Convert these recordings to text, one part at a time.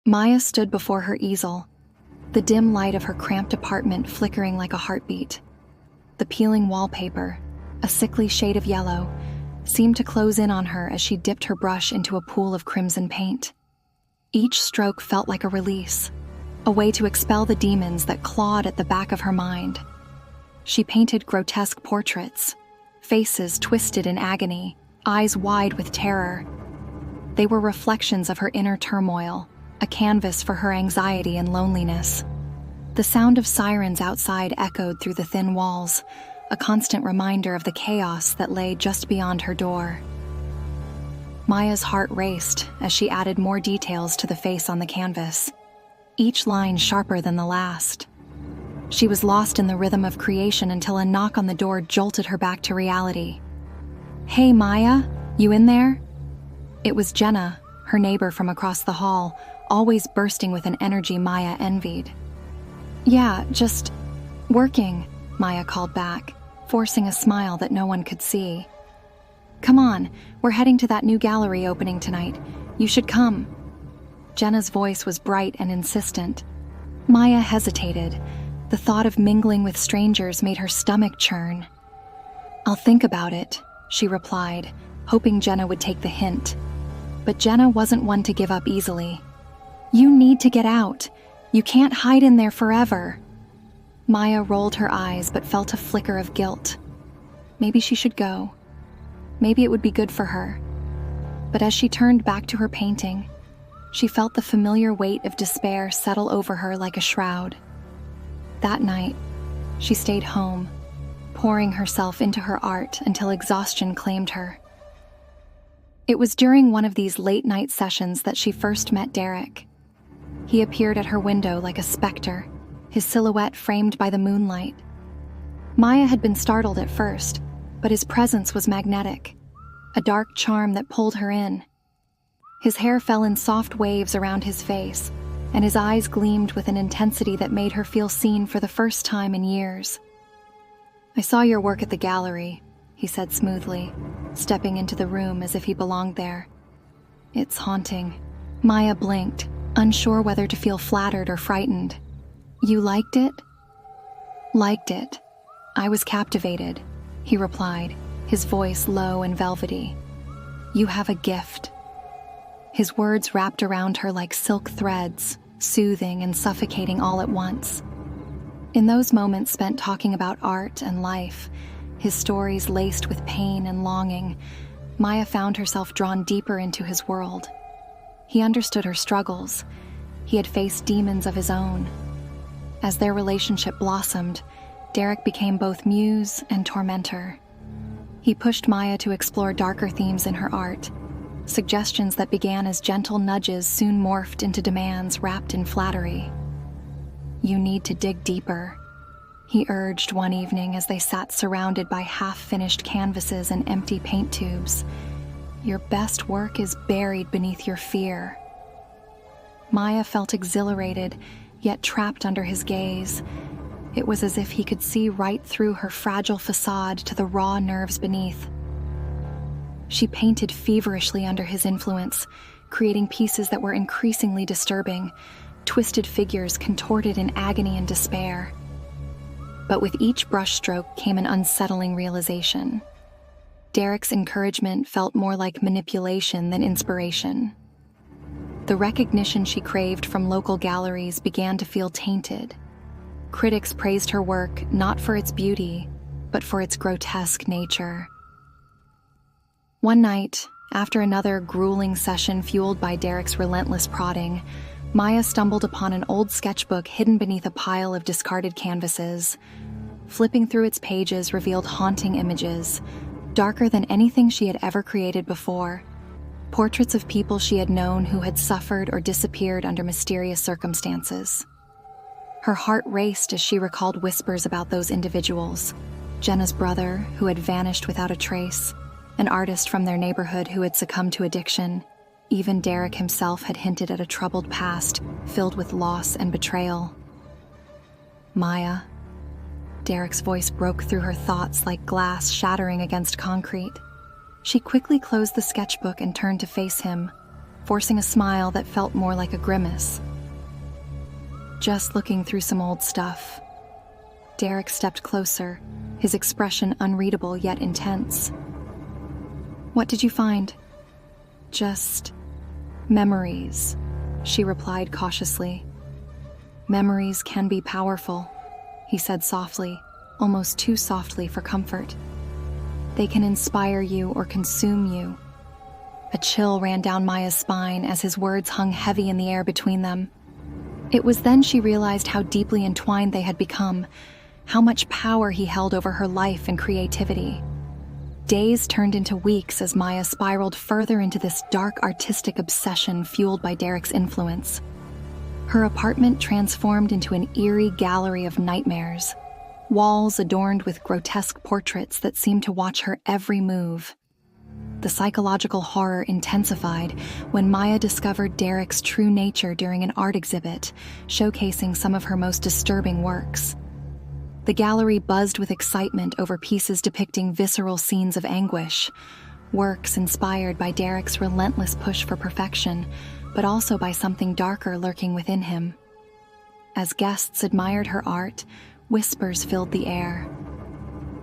Maya stood before her easel, the dim light of her cramped apartment flickering like a heartbeat. The peeling wallpaper, a sickly shade of yellow, seemed to close in on her as she dipped her brush into a pool of crimson paint. Each stroke felt like a release, a way to expel the demons that clawed at the back of her mind. She painted grotesque portraits, faces twisted in agony, eyes wide with terror. They were reflections of her inner turmoil, a canvas for her anxiety and loneliness. The sound of sirens outside echoed through the thin walls, a constant reminder of the chaos that lay just beyond her door. Maya's heart raced as she added more details to the face on the canvas, each line sharper than the last. She was lost in the rhythm of creation until a knock on the door jolted her back to reality. "Hey, Maya, you in there?" It was Jenna, her neighbor from across the hall, always bursting with an energy Maya envied. "Yeah, just working," Maya called back, forcing a smile that no one could see. "Come on, we're heading to that new gallery opening tonight. You should come." Jenna's voice was bright and insistent. Maya hesitated. The thought of mingling with strangers made her stomach churn. "I'll think about it," she replied, hoping Jenna would take the hint. But Jenna wasn't one to give up easily. "You need to get out. You can't hide in there forever." Maya rolled her eyes but felt a flicker of guilt. Maybe she should go. Maybe it would be good for her. But as she turned back to her painting, she felt the familiar weight of despair settle over her like a shroud. That night, she stayed home, pouring herself into her art until exhaustion claimed her. It was during one of these late-night sessions that she first met Derek. He appeared at her window like a specter, his silhouette framed by the moonlight. Maya had been startled at first, but his presence was magnetic, a dark charm that pulled her in. His hair fell in soft waves around his face, and his eyes gleamed with an intensity that made her feel seen for the first time in years. "I saw your work at the gallery," he said smoothly, stepping into the room as if he belonged there. "It's haunting." Maya blinked, unsure whether to feel flattered or frightened. "You liked it?" "Liked it. I was captivated," he replied, his voice low and velvety. "You have a gift." His words wrapped around her like silk threads, soothing and suffocating all at once. In those moments spent talking about art and life, his stories laced with pain and longing, Maya found herself drawn deeper into his world. He understood her struggles. He had faced demons of his own. As their relationship blossomed, Derek became both muse and tormentor. He pushed Maya to explore darker themes in her art. Suggestions that began as gentle nudges soon morphed into demands wrapped in flattery. "You need to dig deeper," he urged one evening as they sat surrounded by half-finished canvases and empty paint tubes. "Your best work is buried beneath your fear." Maya felt exhilarated, yet trapped under his gaze. It was as if he could see right through her fragile facade to the raw nerves beneath. She painted feverishly under his influence, creating pieces that were increasingly disturbing, twisted figures contorted in agony and despair. But with each brushstroke came an unsettling realization. Derek's encouragement felt more like manipulation than inspiration. The recognition she craved from local galleries began to feel tainted. Critics praised her work not for its beauty, but for its grotesque nature. One night, after another grueling session fueled by Derek's relentless prodding, Maya stumbled upon an old sketchbook hidden beneath a pile of discarded canvases. Flipping through its pages revealed haunting images, darker than anything she had ever created before. Portraits of people she had known who had suffered or disappeared under mysterious circumstances. Her heart raced as she recalled whispers about those individuals. Jenna's brother, who had vanished without a trace, an artist from their neighborhood who had succumbed to addiction. Even Derek himself had hinted at a troubled past filled with loss and betrayal. "Maya." Derek's voice broke through her thoughts like glass shattering against concrete. She quickly closed the sketchbook and turned to face him, forcing a smile that felt more like a grimace. "Just looking through some old stuff." Derek stepped closer, his expression unreadable yet intense. "What did you find?" "Just memories," she replied cautiously. "Memories can be powerful," he said softly, almost too softly for comfort. "They can inspire you or consume you." A chill ran down Maya's spine as his words hung heavy in the air between them. It was then she realized how deeply entwined they had become, how much power he held over her life and creativity. Days turned into weeks as Maya spiraled further into this dark artistic obsession fueled by Derek's influence. Her apartment transformed into an eerie gallery of nightmares, walls adorned with grotesque portraits that seemed to watch her every move. The psychological horror intensified when Maya discovered Derek's true nature during an art exhibit, showcasing some of her most disturbing works. The gallery buzzed with excitement over pieces depicting visceral scenes of anguish, works inspired by Derek's relentless push for perfection, but also by something darker lurking within him. As guests admired her art, whispers filled the air.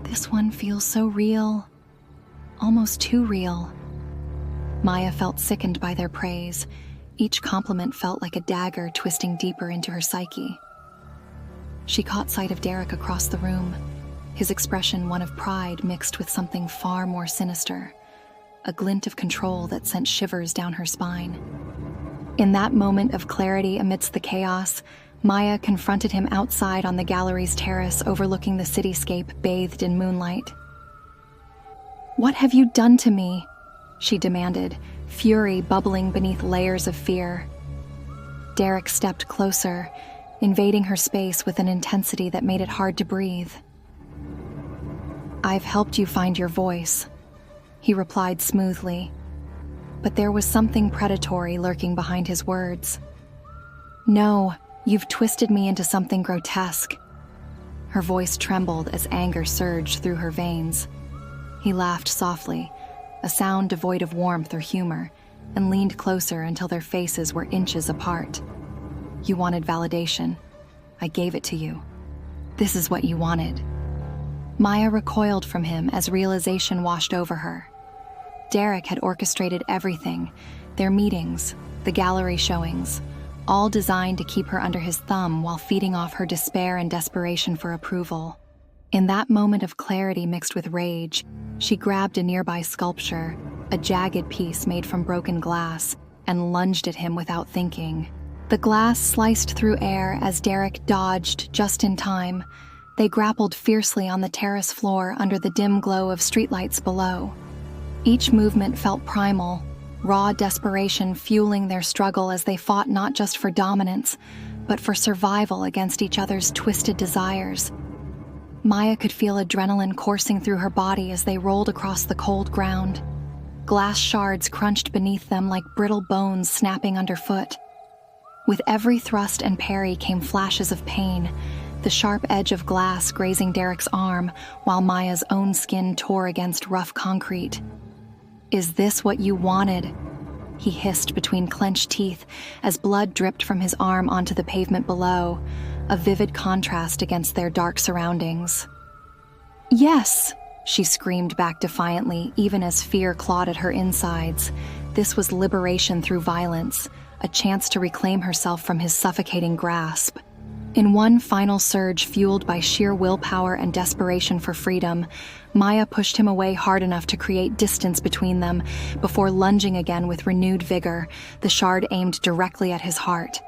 "This one feels so real. Almost too real." Maya felt sickened by their praise. Each compliment felt like a dagger twisting deeper into her psyche. She caught sight of Derek across the room, his expression one of pride mixed with something far more sinister, a glint of control that sent shivers down her spine. In that moment of clarity amidst the chaos, Maya confronted him outside on the gallery's terrace overlooking the cityscape bathed in moonlight. "What have you done to me?" she demanded, fury bubbling beneath layers of fear. Derek stepped closer, invading her space with an intensity that made it hard to breathe. "I've helped you find your voice," he replied smoothly, but there was something predatory lurking behind his words. "No, you've twisted me into something grotesque." Her voice trembled as anger surged through her veins. He laughed softly, a sound devoid of warmth or humor, and leaned closer until their faces were inches apart. "You wanted validation. I gave it to you. This is what you wanted." Maya recoiled from him as realization washed over her. Derek had orchestrated everything, their meetings, the gallery showings, all designed to keep her under his thumb while feeding off her despair and desperation for approval. In that moment of clarity mixed with rage, she grabbed a nearby sculpture, a jagged piece made from broken glass, and lunged at him without thinking. The glass sliced through air as Derek dodged just in time. They grappled fiercely on the terrace floor under the dim glow of streetlights below. Each movement felt primal, raw desperation fueling their struggle as they fought not just for dominance, but for survival against each other's twisted desires. Maya could feel adrenaline coursing through her body as they rolled across the cold ground. Glass shards crunched beneath them like brittle bones snapping underfoot. With every thrust and parry came flashes of pain, the sharp edge of glass grazing Derek's arm while Maya's own skin tore against rough concrete. "Is this what you wanted?" he hissed between clenched teeth as blood dripped from his arm onto the pavement below, a vivid contrast against their dark surroundings. "Yes," she screamed back defiantly, even as fear clawed at her insides. This was liberation through violence, a chance to reclaim herself from his suffocating grasp. In one final surge fueled by sheer willpower and desperation for freedom, Maya pushed him away hard enough to create distance between them before lunging again with renewed vigor, the shard aimed directly at his heart.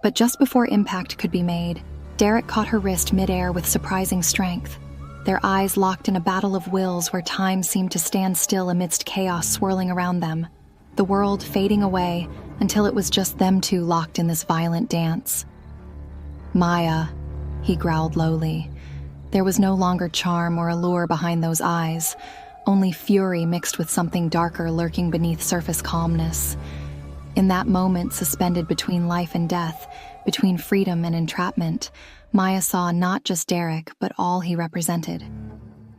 But just before impact could be made, Derek caught her wrist midair with surprising strength. Their eyes locked in a battle of wills where time seemed to stand still amidst chaos swirling around them, the world fading away until it was just them two locked in this violent dance. "Maya," he growled lowly. There was no longer charm or allure behind those eyes, only fury mixed with something darker lurking beneath surface calmness. In that moment suspended between life and death, between freedom and entrapment, Maya saw not just Derek, but all he represented.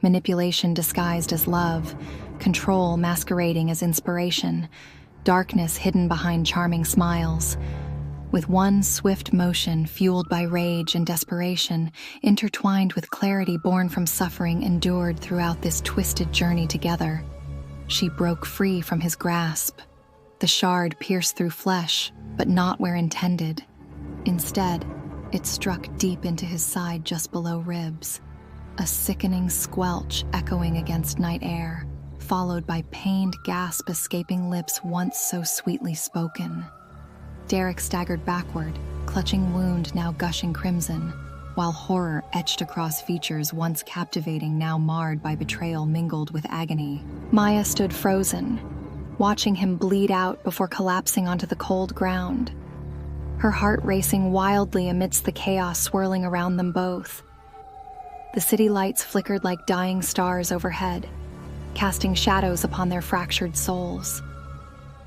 Manipulation disguised as love, control masquerading as inspiration, darkness hidden behind charming smiles. With one swift motion fueled by rage and desperation, intertwined with clarity born from suffering endured throughout this twisted journey together, she broke free from his grasp. The shard pierced through flesh, but not where intended. Instead, it struck deep into his side just below ribs, a sickening squelch echoing against night air, followed by pained gasp escaping lips once so sweetly spoken. Derek staggered backward, clutching wound now gushing crimson, while horror etched across features once captivating now marred by betrayal mingled with agony. Maya stood frozen, watching him bleed out before collapsing onto the cold ground, her heart racing wildly amidst the chaos swirling around them both. The city lights flickered like dying stars overhead, casting shadows upon their fractured souls.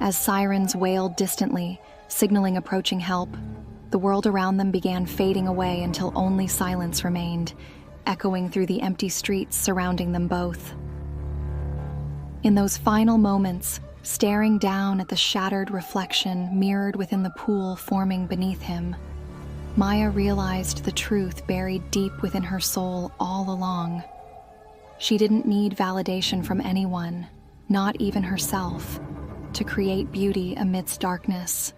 As sirens wailed distantly, signaling approaching help, the world around them began fading away until only silence remained, echoing through the empty streets surrounding them both. In those final moments, staring down at the shattered reflection mirrored within the pool forming beneath him, Maya realized the truth buried deep within her soul all along. She didn't need validation from anyone, not even herself, to create beauty amidst darkness.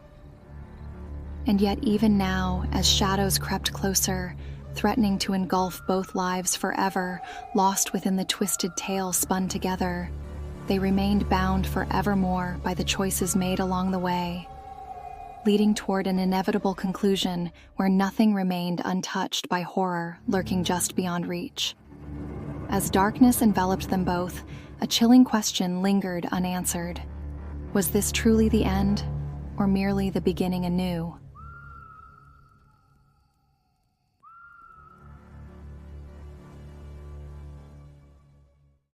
And yet even now, as shadows crept closer, threatening to engulf both lives forever, lost within the twisted tale spun together, they remained bound forevermore by the choices made along the way, leading toward an inevitable conclusion where nothing remained untouched by horror lurking just beyond reach. As darkness enveloped them both, a chilling question lingered unanswered. Was this truly the end, or merely the beginning anew?